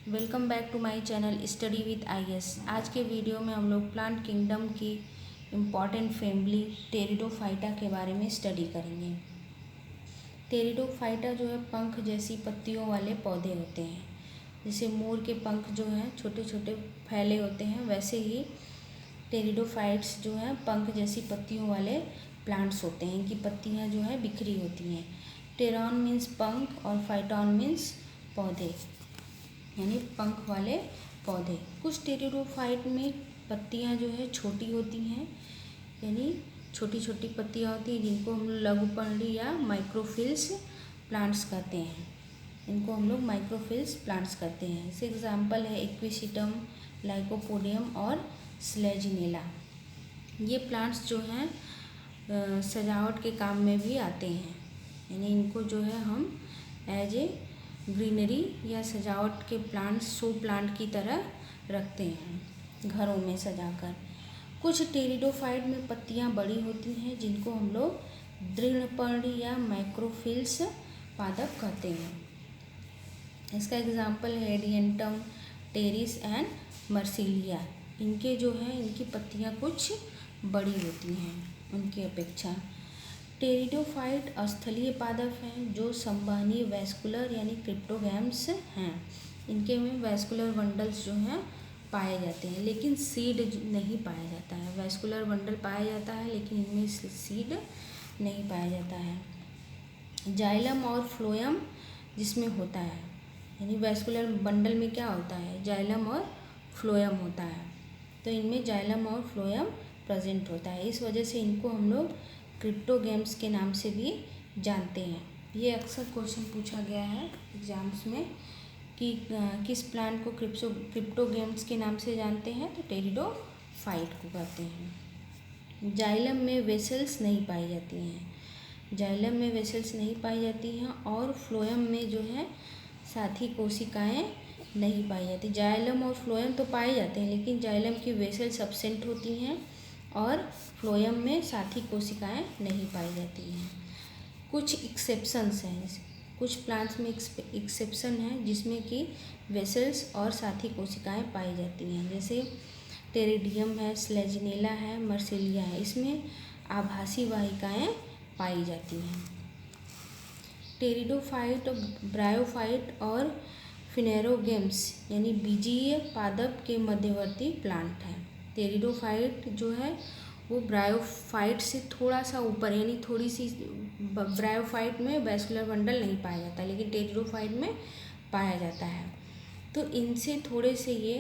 Welcome back to my channel study with IS. आज के video में हम लोग प्लांट किंगडम की इम्पॉर्टेंट फैमिली टेरिडोफाइटा के बारे में स्टडी करेंगे। टेरिडोफाइटा जो है पंख जैसी पत्तियों वाले पौधे होते हैं। जैसे मोर के पंख जो हैं छोटे छोटे फैले होते हैं, वैसे ही टेरिडोफाइट्स जो हैं पंख जैसी पत्तियों वाले प्लांट्स होते हैं। इनकी पत्तियां जो है बिखरी होती हैं। टेरॉन मीन्स पंख और फाइटॉन मीन्स पौधे, यानी पंख वाले पौधे। कुछ टेरिडोफाइट में पत्तियां जो है छोटी होती हैं, यानी छोटी छोटी पत्तियां होती हैं, जिनको हम लोग लघुपर्णी या माइक्रोफिल्स प्लांट्स कहते हैं। इनको हम लोग माइक्रोफिल्स प्लांट्स कहते हैं। इसे एग्जाम्पल है एक्विसिटम, लाइकोपोडियम और स्लेजिनेला। ये प्लांट्स जो हैं सजावट के काम में भी आते हैं, यानी इनको जो है हम एज ए ग्रीनरी या सजावट के प्लांट्स, शो प्लांट की तरह रखते हैं घरों में सजाकर। कुछ टेरिडोफाइट में पत्तियां बड़ी होती हैं, जिनको हम लोग दृढ़पर्णी या माइक्रोफिल्स पादप कहते हैं। इसका एग्जाम्पल है एडियंटम, टेरिस एंड मर्सिलिया। इनके जो है इनकी पत्तियां कुछ बड़ी होती हैं उनकी अपेक्षा। टेरिडोफाइट स्थलीय पादप हैं जो संवहनीय वैस्कुलर यानी क्रिप्टोगैम्स हैं। इनके में वैस्कुलर बंडल्स जो हैं पाए जाते हैं, लेकिन सीड नहीं पाया जाता है। वैस्कुलर बंडल पाया जाता है, लेकिन इनमें सीड नहीं पाया जाता है। जाइलम और फ्लोएम जिसमें होता है, यानी वैस्कुलर बंडल में क्या होता है, जाइलम और फ्लोएम होता है, तो इनमें जाइलम और फ्लोएम प्रेजेंट होता है। इस वजह से इनको हम लोग क्रिप्टोगैम्स के नाम से भी जानते हैं। ये अक्सर क्वेश्चन पूछा गया है एग्जाम्स में कि किस प्लांट को क्रिप्टोगैम्स के नाम से जानते हैं, तो टेरिडोफाइट को कहते हैं। जाइलम में वेसल्स नहीं पाई जाती हैं, जाइलम में वेसल्स नहीं पाई जाती हैं, और फ्लोएम में जो है साथी कोशिकाएं नहीं पाई जाती। जाइलम और फ्लोएम तो पाए जाते हैं, लेकिन जाइलम की वेसल्स एब्सेंट होती हैं और फ्लोएम में साथी कोशिकाएं नहीं पाई जाती हैं। कुछ एक्सेप्शंस हैं, कुछ प्लांट्स में एक्सेप्शन है जिसमें कि वेसल्स और साथी कोशिकाएं पाई जाती हैं। जैसे टेरिडियम है, स्लेजिनेला है, मर्सिलिया है, इसमें आभासी वाहिकाएं पाई जाती हैं। टेरिडोफाइट, ब्रायोफाइट और फिनेरोगेम्स यानी बीजीय पादप के मध्यवर्ती प्लांट हैं। टेरिडोफाइट जो है वो ब्रायोफाइट से थोड़ा सा ऊपर, यानी थोड़ी सी, ब्रायोफाइट में वैस्कुलर बंडल नहीं पाया जाता, लेकिन टेरिडोफाइट में पाया जाता है। तो इनसे थोड़े से ये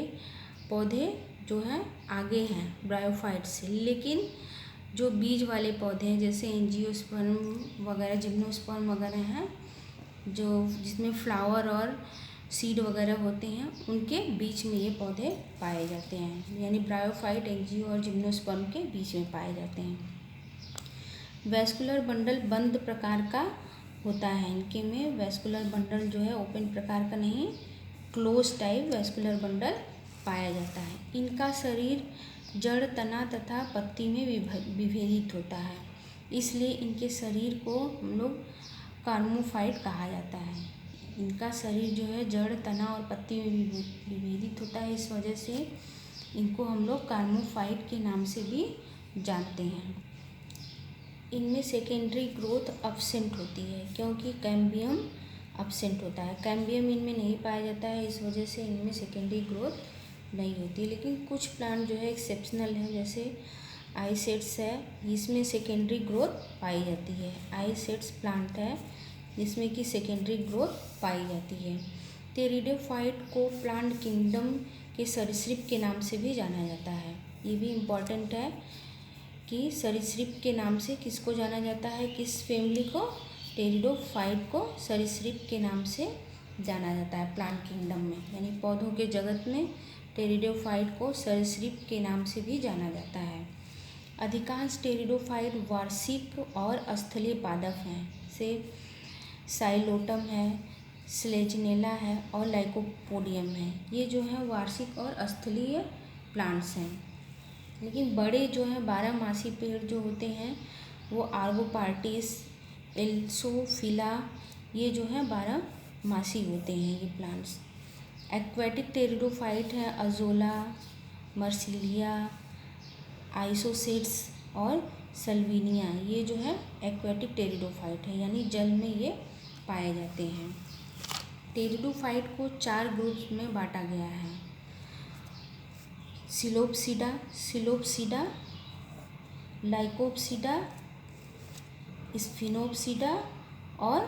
पौधे जो हैं आगे हैं ब्रायोफाइट से। लेकिन जो बीज वाले पौधे हैं, जैसे एंजियोस्पर्म वगैरह, जिम्नोस्पर्म वगैरह हैं, जो जिसमें फ्लावर और सीड वगैरह होते हैं, उनके बीच में ये पौधे पाए जाते हैं, यानी ब्रायोफाइट, एंजियो और जिम्नोस्पर्म के बीच में पाए जाते हैं। वैस्कुलर बंडल बंद प्रकार का होता है। इनके में वैस्कुलर बंडल जो है ओपन प्रकार का नहीं, क्लोज टाइप वैस्कुलर बंडल पाया जाता है। इनका शरीर जड़, तना तथा पत्ती में विभेदित होता है, इसलिए इनके शरीर को हम लोग कार्मोफाइट कहा जाता है। इनका शरीर जो है जड़, तना और पत्ती में विभेदित होता है, इस वजह से इनको हम लोग कार्मोफाइट के नाम से भी जानते हैं। इनमें सेकेंडरी ग्रोथ अब्सेंट होती है, क्योंकि कैम्बियम अब्सेंट होता है। कैम्बियम इनमें नहीं पाया जाता है, इस वजह से इनमें सेकेंडरी ग्रोथ नहीं होती। लेकिन कुछ प्लांट जो है एक्सेप्शनल है, जैसे आइसेट्स है, इसमें सेकेंडरी ग्रोथ पाई जाती है। आइसेट्स प्लांट है जिसमें कि सेकेंडरी ग्रोथ पाई जाती है। टेरिडोफाइट को प्लांट किंगडम के सरीसृप के नाम से भी जाना जाता है। ये भी इम्पॉर्टेंट है कि सरीसृप के नाम से किसको जाना जाता है, किस फैमिली को, टेरिडोफाइट को सरीसृप के नाम से जाना जाता है प्लांट किंगडम में, यानी पौधों के जगत में टेरिडोफाइट को सरीसृप के नाम से भी जाना जाता है। अधिकांश टेरिडोफाइट वार्षिक और स्थलीय पादप हैं, से साइलोटम है, स्लेजिनेला है और लाइकोपोडियम है। ये जो है वार्षिक और स्थलीय प्लांट्स हैं। लेकिन बड़े जो हैं 12 मासी पेड़ जो होते हैं वो आर्गोपार्टिस, एल्सोफिला, ये जो है 12 मासी होते हैं ये प्लांट्स। एक्वेटिक टेरिडोफाइट हैं अजोला, मर्सिलिया, आइसोसेट्स और सल्विनिया। ये जो है एक्वेटिक टेरिडोफाइट है, यानी जल में ये पाए जाते हैं। टेरिडोफाइट को 4 ग्रुप्स में बांटा गया है। सिलोप्सिडा, लाइकोप्सिडा, स्फिनोप्सिडा और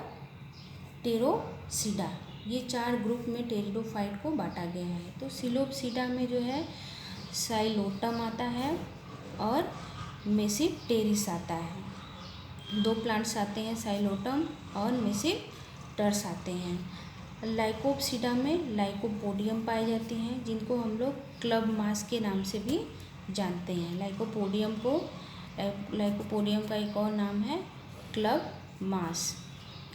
टेरोसिडा। ये 4 ग्रुप में टेरिडोफाइट को बांटा गया है। तो सिलोप्सिडा में जो है साइलोटम आता है और मेसिप्टेरिस आता है। 2 प्लांट्स आते हैं, साइलोटम और मेसिप्टर्स आते हैं। लाइकोप्सिडा में लाइकोपोडियम पाए जाते हैं, जिनको हम लोग क्लब मास के नाम से भी जानते हैं। लाइकोपोडियम का एक और नाम है क्लब मास।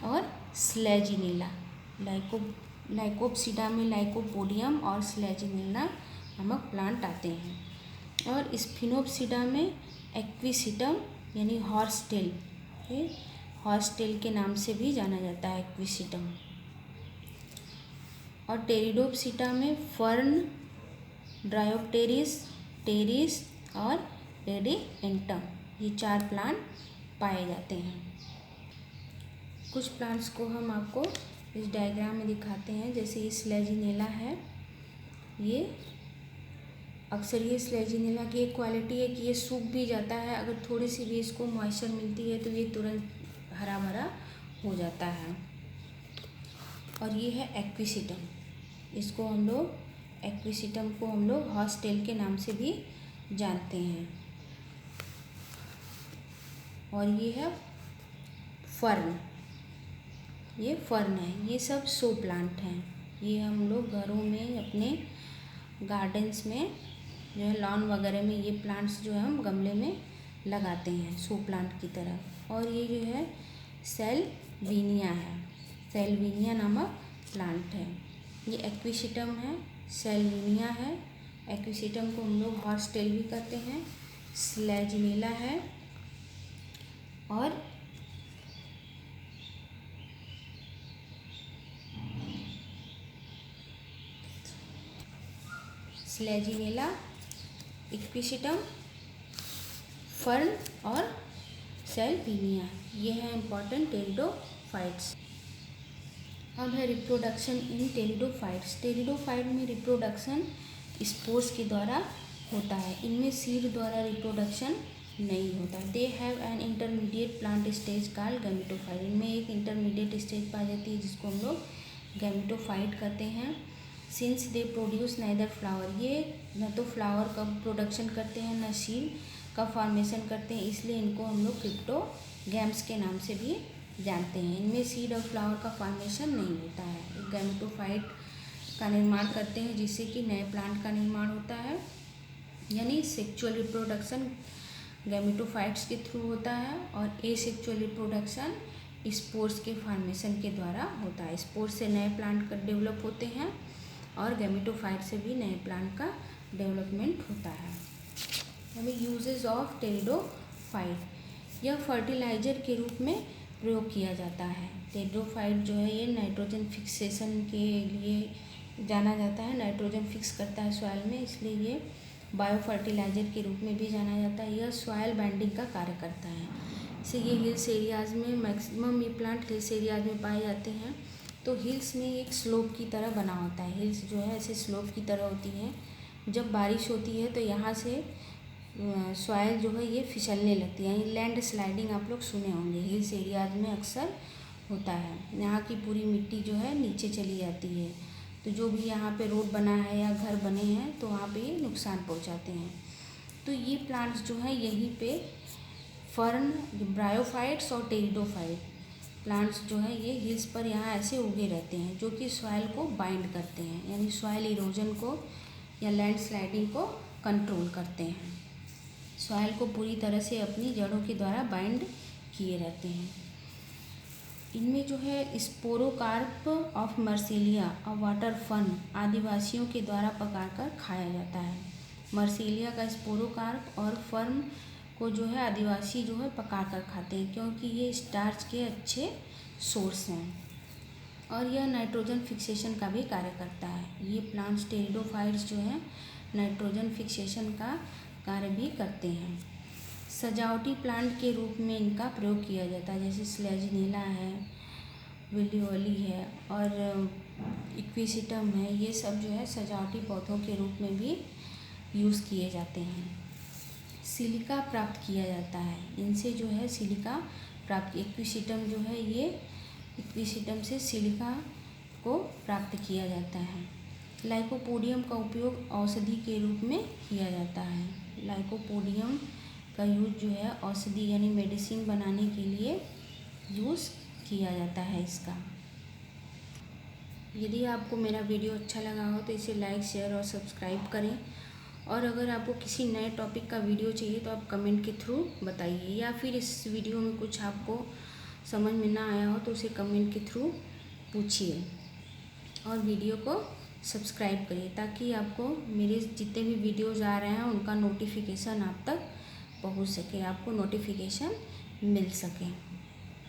और स्लेजिनेला, लाइकोप्सिडा में लाइकोपोडियम और स्लेजिनेला नामक प्लांट आते हैं। और स्फिनोप्सिडा में एक्विसिटम यानी हॉर्सटेल, ये हॉर्सटेल के नाम से भी जाना जाता है एक्विसिटम। और टेरिडोप्सिडा में फर्न, ड्रायोप्टेरिस, टेरिस और रेडिएंटम, ये 4 प्लांट पाए जाते हैं। कुछ प्लांट्स को हम आपको इस डायग्राम में दिखाते हैं। जैसे ये स्लेजिनेला है, ये अक्सर ये स्लेजिनेला की एक क्वालिटी है कि ये सूख भी जाता है, अगर थोड़ी सी भी इसको मॉइस्चर मिलती है तो ये तुरंत हरा भरा हो जाता है। और ये है एक्विसिटम, एक्विसिटम को हम लोग हॉर्सटेल के नाम से भी जानते हैं। और ये है फर्न, ये फर्न है। ये सब शो प्लांट हैं। ये हम लोग घरों में, अपने गार्डन्स में जो है, लॉन वगैरह में ये प्लांट्स जो है हम गमले में लगाते हैं शो प्लांट की तरह। और ये जो है सेल्विनिया है, सेल्विनिया नामक प्लांट है। ये एक्विसिटम है, सेल्विनिया है। एक्विसिटम को हम लोग हॉर्सटेल भी कहते हैं। स्लेजिनेला है और स्लेजिनेला, एक्विसिटम, फर्न और सेल्विनिया, ये है इम्पॉर्टेंट टेरिडोफाइट्स। अब है रिप्रोडक्शन इन टेरिडोफाइट्स। टेरिडोफाइट में रिप्रोडक्शन स्पोर्स के द्वारा होता है। इनमें सीड द्वारा रिप्रोडक्शन नहीं होता। They have an intermediate plant stage called gametophyte. इनमें एक इंटरमीडिएट स्टेज पाई जाती है जिसको हम लोग गैमेटोफाइट कहते हैं। Since they produce neither flower, ये न तो फ्लावर का प्रोडक्शन करते हैं न सीड का फॉर्मेशन करते हैं, इसलिए इनको हम लोग क्रिप्टोगैम्स के नाम से भी जानते हैं। इनमें सीड और फ्लावर का फॉर्मेशन नहीं होता है। गैमेटोफाइट का निर्माण करते हैं जिससे कि नए प्लांट का निर्माण होता है, यानी सेक्सुअल रिप्रोडक्शन गैमेटोफाइट्स के थ्रू होता है। और एसेक्सुअल रिप्रोडक्शन स्पोर्स के फॉर्मेशन के द्वारा होता है। स्पोर्स से नए प्लांट का डेवलप होते हैं और गैमेटोफाइट से भी नए प्लांट का डेवलपमेंट होता है। हमें यूजेस ऑफ टेरिडोफाइट, यह फर्टिलाइजर के रूप में प्रयोग किया जाता है। टेरिडोफाइट जो है ये नाइट्रोजन फिक्सेशन के लिए जाना जाता है। नाइट्रोजन फिक्स करता है सॉइल में, इसलिए ये बायो फर्टिलाइजर के रूप में भी जाना जाता है। यह सॉइल बाइंडिंग का कार्य करता है। इसे ये हिल्स एरियाज़ में मैक्सिमम ये प्लांट हिल्स एरियाज़ में पाए जाते हैं। तो हिल्स में एक स्लोप की तरह बना होता है। हिल्स जो है ऐसे स्लोप की तरह होती है। जब बारिश होती है तो यहाँ से सॉइल जो है ये फिसलने लगती है, यानी लैंड स्लाइडिंग आप लोग सुने होंगे, हिल्स एरियाज में अक्सर होता है। यहाँ की पूरी मिट्टी जो है नीचे चली जाती है, तो जो भी यहाँ पे रोड बना है या घर बने हैं तो वहाँ पे ये नुकसान पहुँचाते हैं। तो ये प्लांट्स जो है यहीं पे फर्न, ब्रायोफाइट्स और टेरिडोफाइट प्लांट्स जो है ये हिल्स पर यहाँ ऐसे उगे रहते हैं, जो कि सॉइल को बाइंड करते हैं, यानी सॉइल इरोजन को या लैंड स्लाइडिंग को कंट्रोल करते हैं। सॉइल को पूरी तरह से अपनी जड़ों के द्वारा बाइंड किए रहते हैं। इनमें जो है स्पोरोकार्प ऑफ मर्सिलिया और वाटर फर्न आदिवासियों के द्वारा पकाकर खाया जाता है। मर्सिलिया का स्पोरोकार्प और फर्न को जो है आदिवासी जो है पकाकर खाते हैं, क्योंकि ये स्टार्च के अच्छे सोर्स हैं। और यह नाइट्रोजन फिक्सेशन का भी कार्य करता है। ये प्लांट्स टेरिडोफाइट्स जो हैं नाइट्रोजन फिक्सेशन का कार्य भी करते हैं। सजावटी प्लांट के रूप में इनका प्रयोग किया जाता है, जैसे स्लेजिनेला है, विलियोली है और इक्विसिटम है। ये सब जो है सजावटी पौधों के रूप में भी यूज़ किए जाते हैं। सिलिका प्राप्त किया जाता है, इनसे जो है सिलिका प्राप्त, इक्विसिटम जो है ये इक्विसिटम से सिलिका को प्राप्त किया जाता है। लाइकोपोडियम का उपयोग औषधि के रूप में किया जाता है। लाइकोपोडियम का यूज जो है औषधि यानी मेडिसिन बनाने के लिए यूज़ किया जाता है इसका। यदि आपको मेरा वीडियो अच्छा लगा हो तो इसे लाइक, शेयर और सब्सक्राइब करें। और अगर आपको किसी नए टॉपिक का वीडियो चाहिए तो आप कमेंट के थ्रू बताइए, या फिर इस वीडियो में कुछ आपको समझ में ना आया हो तो उसे कमेंट के थ्रू पूछिए। और वीडियो को सब्सक्राइब करिए ताकि आपको मेरे जितने भी वीडियोज़ आ रहे हैं उनका नोटिफिकेशन आप तक पहुंच सके, आपको नोटिफिकेशन मिल सके।